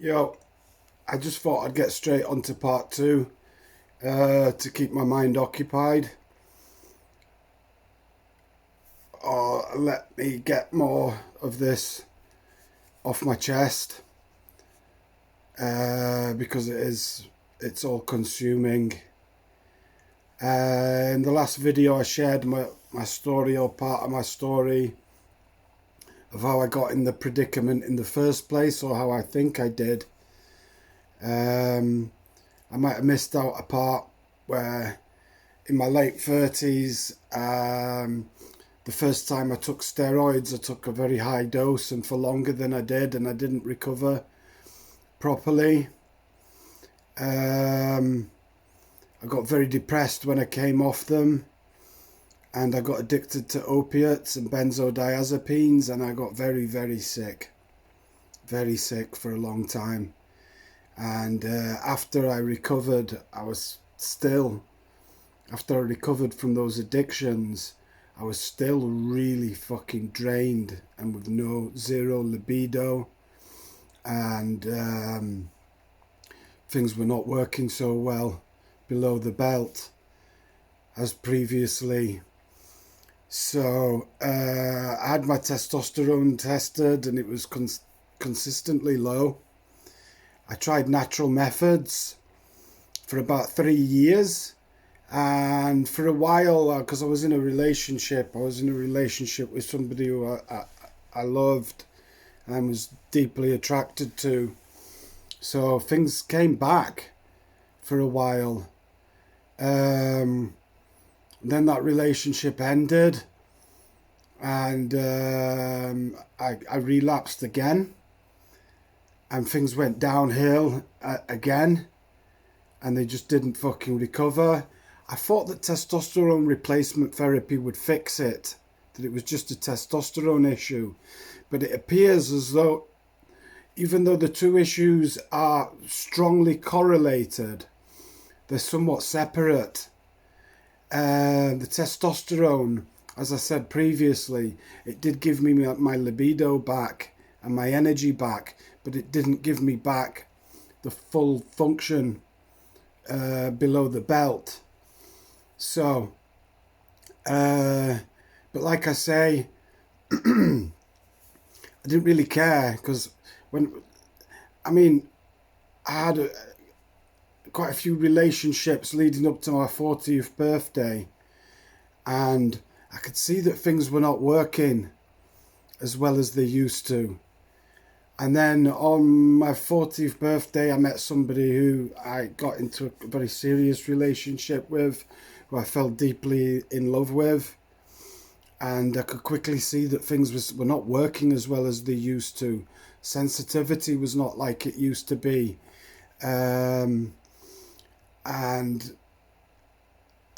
Yo, I just thought I'd get straight onto part two to keep my mind occupied, or let me get more of this off my chest because it's all consuming. In the last video I shared my story, or part of my story, of how I got in the predicament in the first place, or how I think I did. I might have missed out a part where in my late 30s, the first time I took steroids, I took a very high dose and for longer than I did, and I didn't recover properly. I got very depressed when I came off them, and I got addicted to opiates and benzodiazepines, and I got very, very sick for a long time. And after I recovered, after I recovered from those addictions, I was still really fucking drained and with zero libido, and things were not working so well below the belt as previously. So I had my testosterone tested, and it was consistently low. I tried natural methods for about 3 years, and for a while, because I was in a relationship with somebody who I loved and was deeply attracted to. So things came back for a while. Then that relationship ended, and I relapsed again, and things went downhill again, and they just didn't fucking recover. I thought that testosterone replacement therapy would fix it, that it was just a testosterone issue, but it appears as though, even though the two issues are strongly correlated, they're somewhat separate. The testosterone, as I said previously, it did give me my libido back and my energy back, but it didn't give me back the full function below the belt. So, but like I say, I didn't really care, because I had quite a few relationships leading up to my 40th birthday, and I could see that things were not working as well as they used to. And then on my 40th birthday, I met somebody who I got into a very serious relationship with, who I fell deeply in love with. And I could quickly see that things were not working as well as they used to. Sensitivity was not like it used to be. And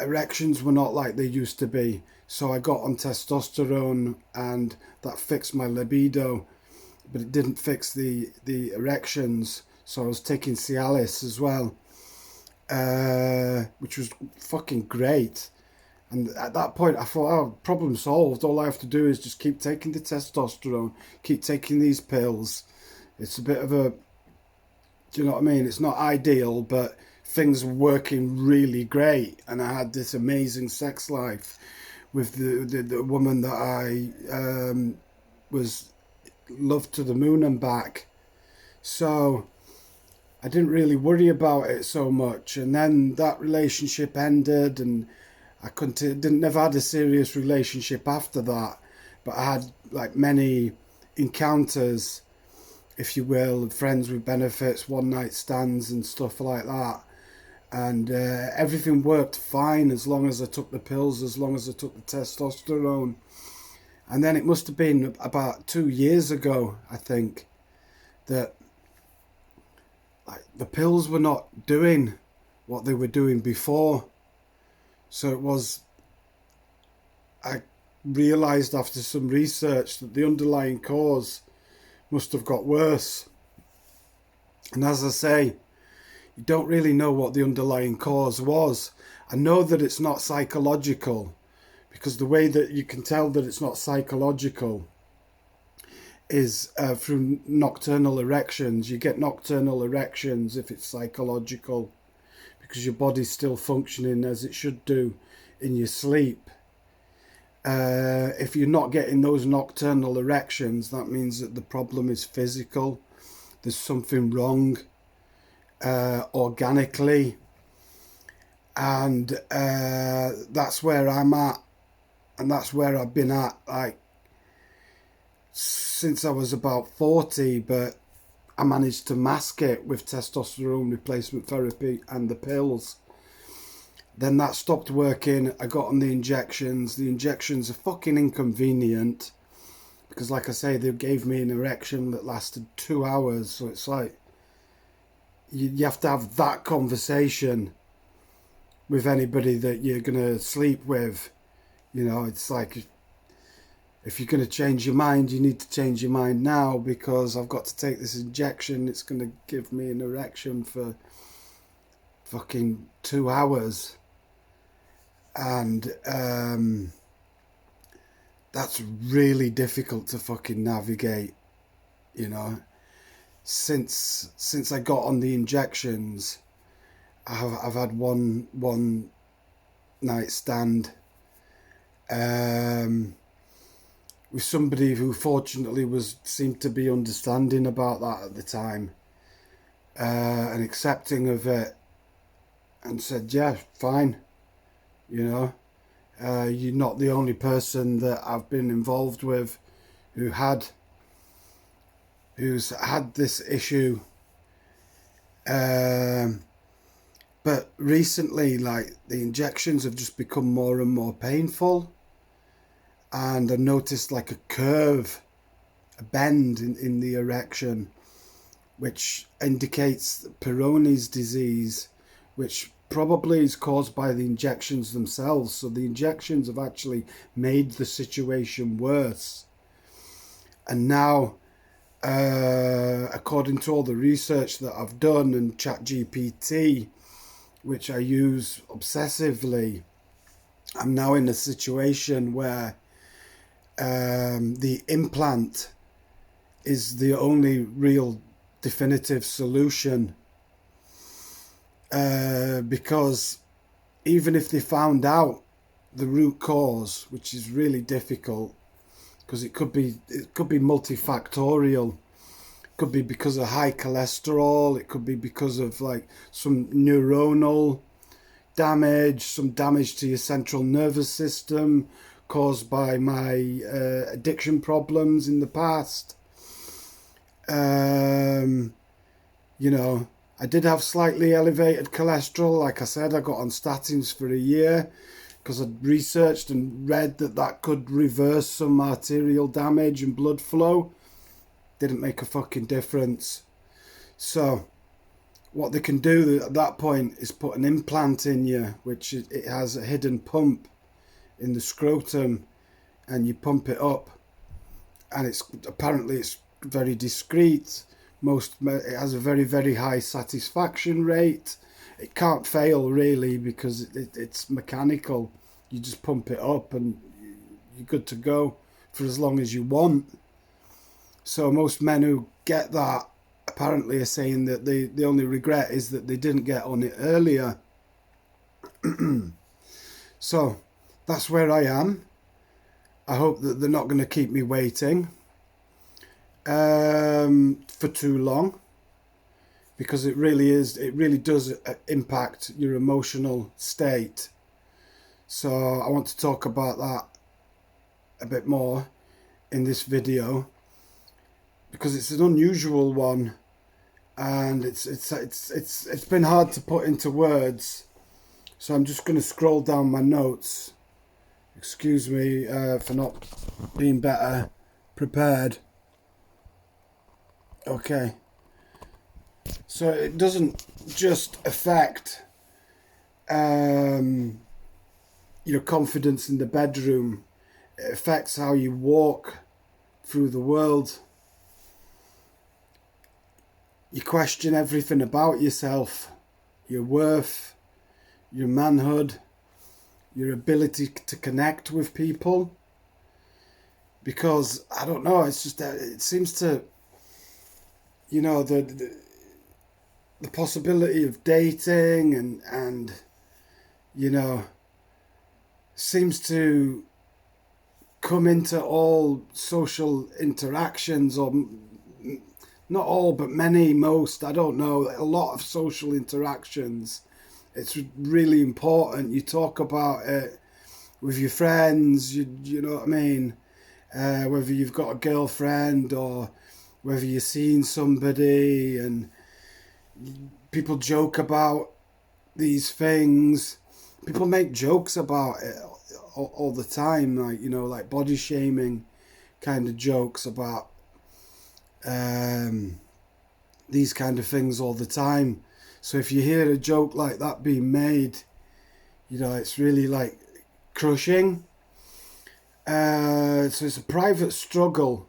erections were not like they used to be. So I got on testosterone, and that fixed my libido, but it didn't fix the erections. So I was taking Cialis as well, which was fucking great. And at that point I thought, oh, problem solved. All I have to do is just keep taking the testosterone, keep taking these pills. It's a bit of a, do you know what I mean? It's not ideal, but things were working really great, and I had this amazing sex life with the woman that I was loved to the moon and back. So I didn't really worry about it so much. And then that relationship ended, and I never had a serious relationship after that, but I had like many encounters, if you will, friends with benefits, one night stands and stuff like that. And everything worked fine as long as I took the pills, as long as I took the testosterone. And then it must have been about 2 years ago, I think, that like the pills were not doing what they were doing before. So I realised after some research that the underlying cause must have got worse. And as I say, you don't really know what the underlying cause was. I know that it's not psychological, because the way that you can tell that it's not psychological is through nocturnal erections. You get nocturnal erections if it's psychological, because your body's still functioning as it should do in your sleep. If you're not getting those nocturnal erections, that means that the problem is physical. There's something wrong organically, and that's where I'm at, and that's where I've been at, like, since I was about 40, but I managed to mask it with testosterone replacement therapy and the pills. Then that stopped working. I got on the injections. The injections are fucking inconvenient because, like I say, they gave me an erection that lasted 2 hours. So it's like you have to have that conversation with anybody that you're going to sleep with. You know, it's like, if you're going to change your mind, you need to change your mind now, because I've got to take this injection. It's going to give me an erection for fucking 2 hours. And that's really difficult to fucking navigate, you know. Since I got on the injections, I've had one night stand with somebody who fortunately seemed to be understanding about that at the time, and accepting of it, and said, yeah, fine, you know, you're not the only person that I've been involved with who's had this issue, but recently, like, the injections have just become more and more painful. And I noticed like a curve, a bend in the erection, which indicates Peyronie's disease, which probably is caused by the injections themselves. So the injections have actually made the situation worse. And now, according to all the research that I've done and ChatGPT, which I use obsessively, I'm now in a situation where the implant is the only real definitive solution, because even if they found out the root cause, which is really difficult, because it could be multifactorial. It could be because of high cholesterol, it could be because of like some neuronal damage, some damage to your central nervous system caused by my addiction problems in the past. You know, I did have slightly elevated cholesterol. Like I said, I got on statins for a year because I'd researched and read that could reverse some arterial damage and blood flow. Didn't make a fucking difference. So what they can do at that point is put an implant in you, which it has a hidden pump in the scrotum, and you pump it up, and it's very discreet. It has a very, very high satisfaction rate. It can't fail really because it's mechanical. You just pump it up and you're good to go for as long as you want. So most men who get that apparently are saying that the only regret is that they didn't get on it earlier. So that's where I am. I hope that they're not going to keep me waiting for too long, because it really does impact your emotional state. So I want to talk about that a bit more in this video, because it's an unusual one, and it's been hard to put into words. So I'm just going to scroll down my notes. Excuse me for not being better prepared. Okay. So it doesn't just affect your confidence in the bedroom. It affects how you walk through the world. You question everything about yourself, your worth, your manhood, your ability to connect with people. because I don't know, it's just that it seems to, the possibility of dating and you know seems to come into all social interactions, or not all but many, most, I don't know, a lot of social interactions. It's really important you talk about it with your friends, you know what I mean, whether you've got a girlfriend or whether you're seeing somebody, and people joke about these things. People make jokes about it all the time, like, like body shaming kind of jokes about these kind of things all the time. So if you hear a joke like that being made, it's really like crushing. So it's a private struggle,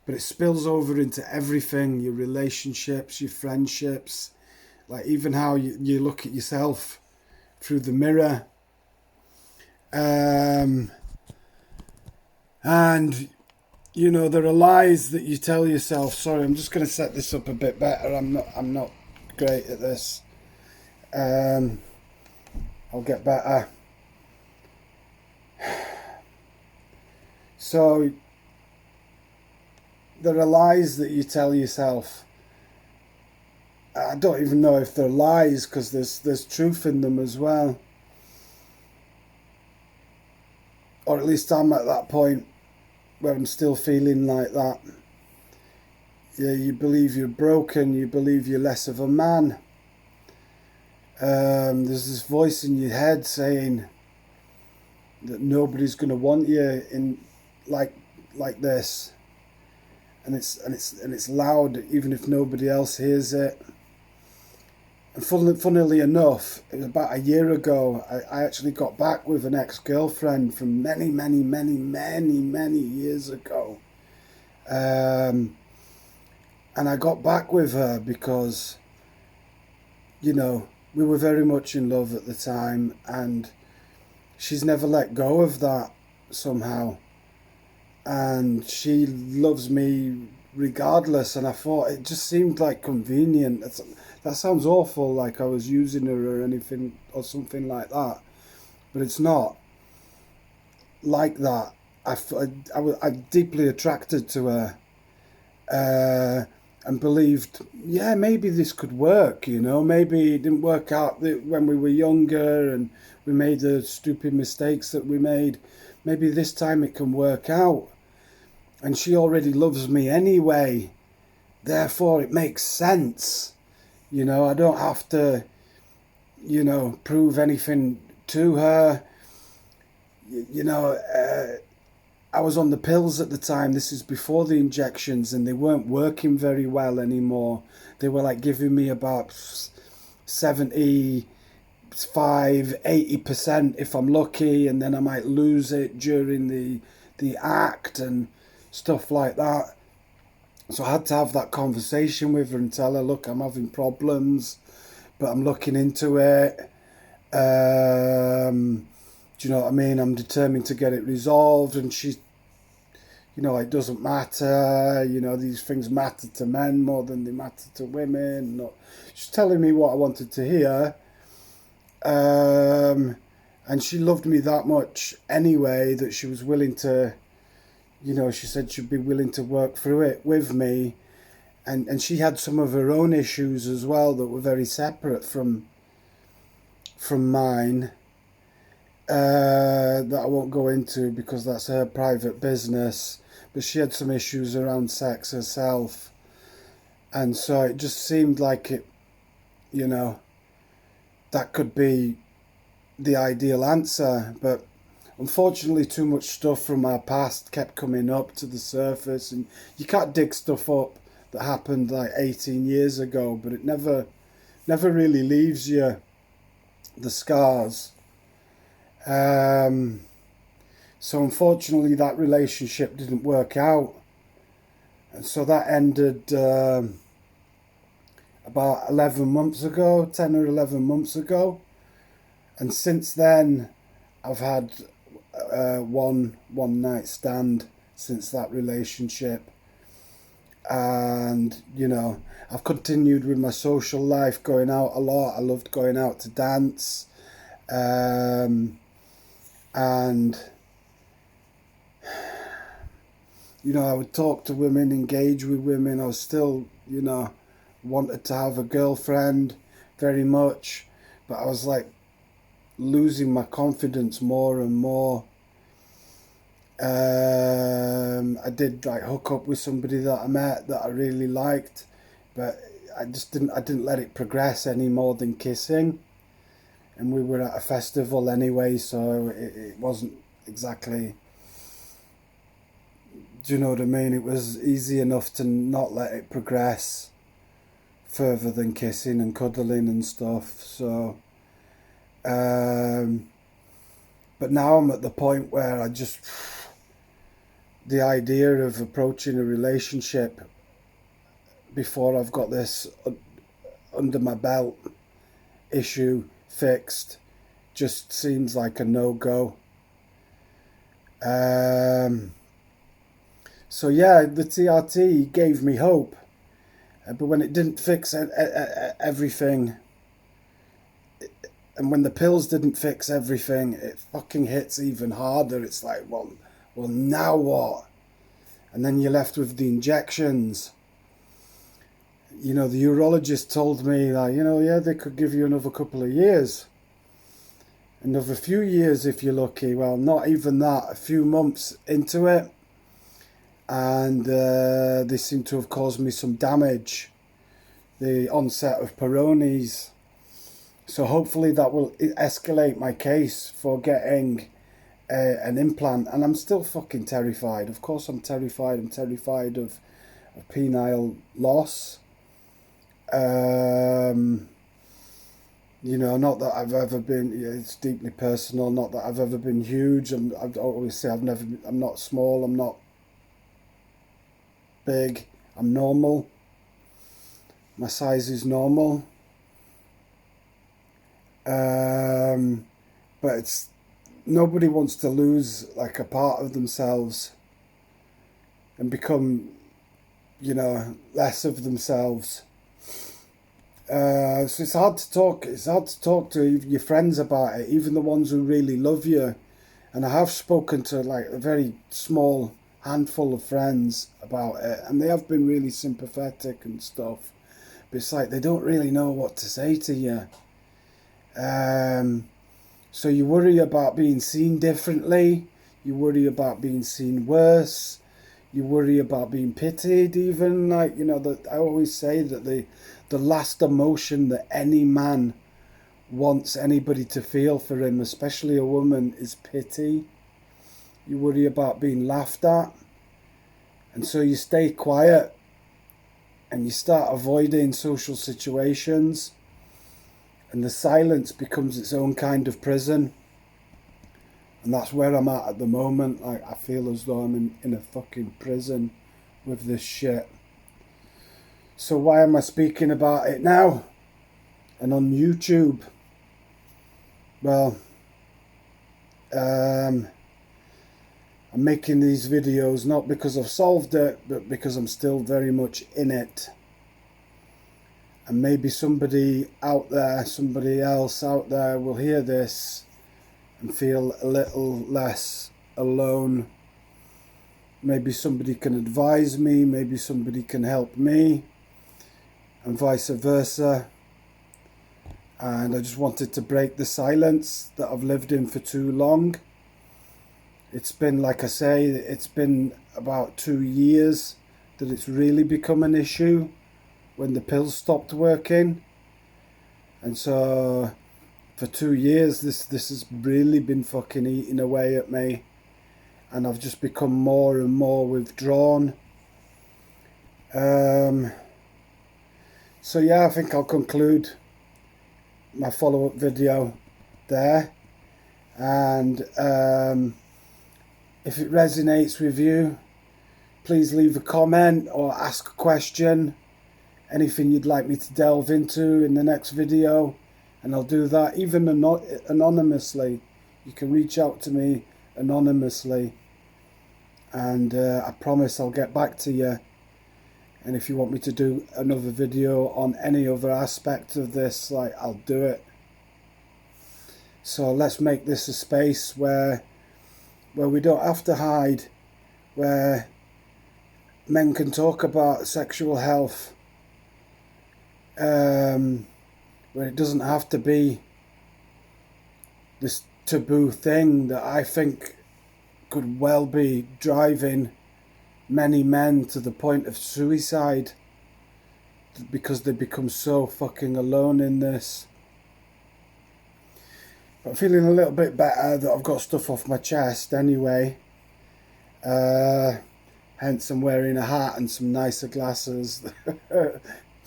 but it spills over into everything: your relationships, your friendships, like even how you look at yourself through the mirror. And there are lies that you tell yourself. Sorry, I'm just going to set this up a bit better. I'm not great at this. I'll get better. So there are lies that you tell yourself. I don't even know if they're lies, because there's truth in them as well. Or at least I'm at that point where I'm still feeling like that. Yeah, you believe you're broken, you believe you're less of a man. There's this voice in your head saying that nobody's going to want you in like this, and it's loud even if nobody else hears it. And funnily enough, it was about a year ago, I actually got back with an ex-girlfriend from many years ago. And I got back with her because, we were very much in love at the time, and she's never let go of that somehow. And she loves me regardless, and I thought it just seemed like convenient. That sounds awful, like I was using her or anything or something like that, but it's not like that. I deeply attracted to her, and believed, yeah, maybe this could work. Maybe it didn't work out when we were younger and we made the stupid mistakes that we made. Maybe this time it can work out. And she already loves me anyway, therefore it makes sense. I don't have to, prove anything to her. I was on the pills at the time. This is before the injections, and they weren't working very well anymore. They were like giving me about 75, 80% if I'm lucky, and then I might lose it during the act and stuff like that. So I had to have that conversation with her and tell her, look, I'm having problems, but I'm looking into it. Do you know what I mean? I'm determined to get it resolved. And she's, it doesn't matter. These things matter to men more than they matter to women. She's telling me what I wanted to hear. And she loved me that much anyway that she was willing to, she said she'd be willing to work through it with me. And she had some of her own issues as well that were very separate from mine, that I won't go into because that's her private business. But she had some issues around sex herself. And so it just seemed like it, that could be the ideal answer. But unfortunately, too much stuff from our past kept coming up to the surface, and you can't dig stuff up that happened like 18 years ago, but it never really leaves you, the scars. So unfortunately, that relationship didn't work out, and so that ended about 11 months ago, 10 or 11 months ago, and since then, I've had one night stand since that relationship. And, you know, I've continued with my social life, going out a lot. I loved going out to dance. And, you know, I would talk to women, engage with women. I was still, you know, wanted to have a girlfriend very much. But I was like losing my confidence more and more. I did like hook up with somebody that I met that I really liked, but I didn't let it progress any more than kissing. And we were at a festival anyway, so it wasn't exactly, do you know what I mean? It was easy enough to not let it progress further than kissing and cuddling and stuff. So, but now I'm at the point where the idea of approaching a relationship before I've got this under my belt issue fixed just seems like a no-go. So yeah, the TRT gave me hope, but when it didn't fix everything, and when the pills didn't fix everything, it fucking hits even harder. It's like, well, now what? And then you're left with the injections. You know, the urologist told me that, you know, yeah, they could give you another couple of years. Another few years if you're lucky. Well, not even that. A few months into it. And they seem to have caused me some damage. The onset of Peyronie's. So hopefully that will escalate my case for getting an implant. And I'm still fucking terrified. Of course I'm terrified. I'm terrified of penile loss. You know, not that I've ever been, it's deeply personal, not that I've ever been huge. I always say I'm not small, I'm not big, I'm normal. My size is normal. But nobody wants to lose like a part of themselves and become, you know, less of themselves. So it's hard to talk. It's hard to talk to your friends about it, even the ones who really love you. And I have spoken to like a very small handful of friends about it, and they have been really sympathetic and stuff. But it's like they don't really know what to say to you. So you worry about being seen differently. You worry about being seen worse. You worry about being pitied, even. Like, you know, that I always say that the last emotion that any man wants anybody to feel for him, especially a woman, is pity. You worry about being laughed at. And so you stay quiet and you start avoiding social situations. And the silence becomes its own kind of prison. And that's where I'm at the moment. Like, I feel as though I'm in a fucking prison with this shit. So why am I speaking about it now? And on YouTube? Well, I'm making these videos not because I've solved it, but because I'm still very much in it. And maybe somebody else out there will hear this and feel a little less alone. Maybe somebody can advise me, maybe somebody can help me, and vice versa. And I just wanted to break the silence that I've lived in for too long. It's been, like I say, it's been about 2 years that it's really become an issue when the pills stopped working. And so for 2 years this has really been fucking eating away at me, and I've just become more and more withdrawn. So yeah, I think I'll conclude my follow-up video there. And if it resonates with you, please leave a comment or ask a question. Anything you'd like me to delve into in the next video, and I'll do that, even anonymously. You can reach out to me anonymously, and I promise I'll get back to you. And if you want me to do another video on any other aspect of this, like, I'll do it. So let's make this a space where we don't have to hide, where men can talk about sexual health, where it doesn't have to be this taboo thing that I think could well be driving many men to the point of suicide, because they become so fucking alone in this. But I'm feeling a little bit better that I've got stuff off my chest anyway. Hence I'm wearing a hat and some nicer glasses that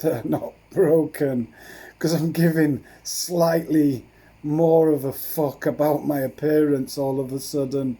are not broken, because I'm giving slightly more of a fuck about my appearance all of a sudden.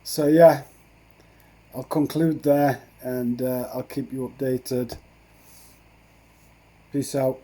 So yeah, I'll conclude there, and I'll keep you updated. Peace out.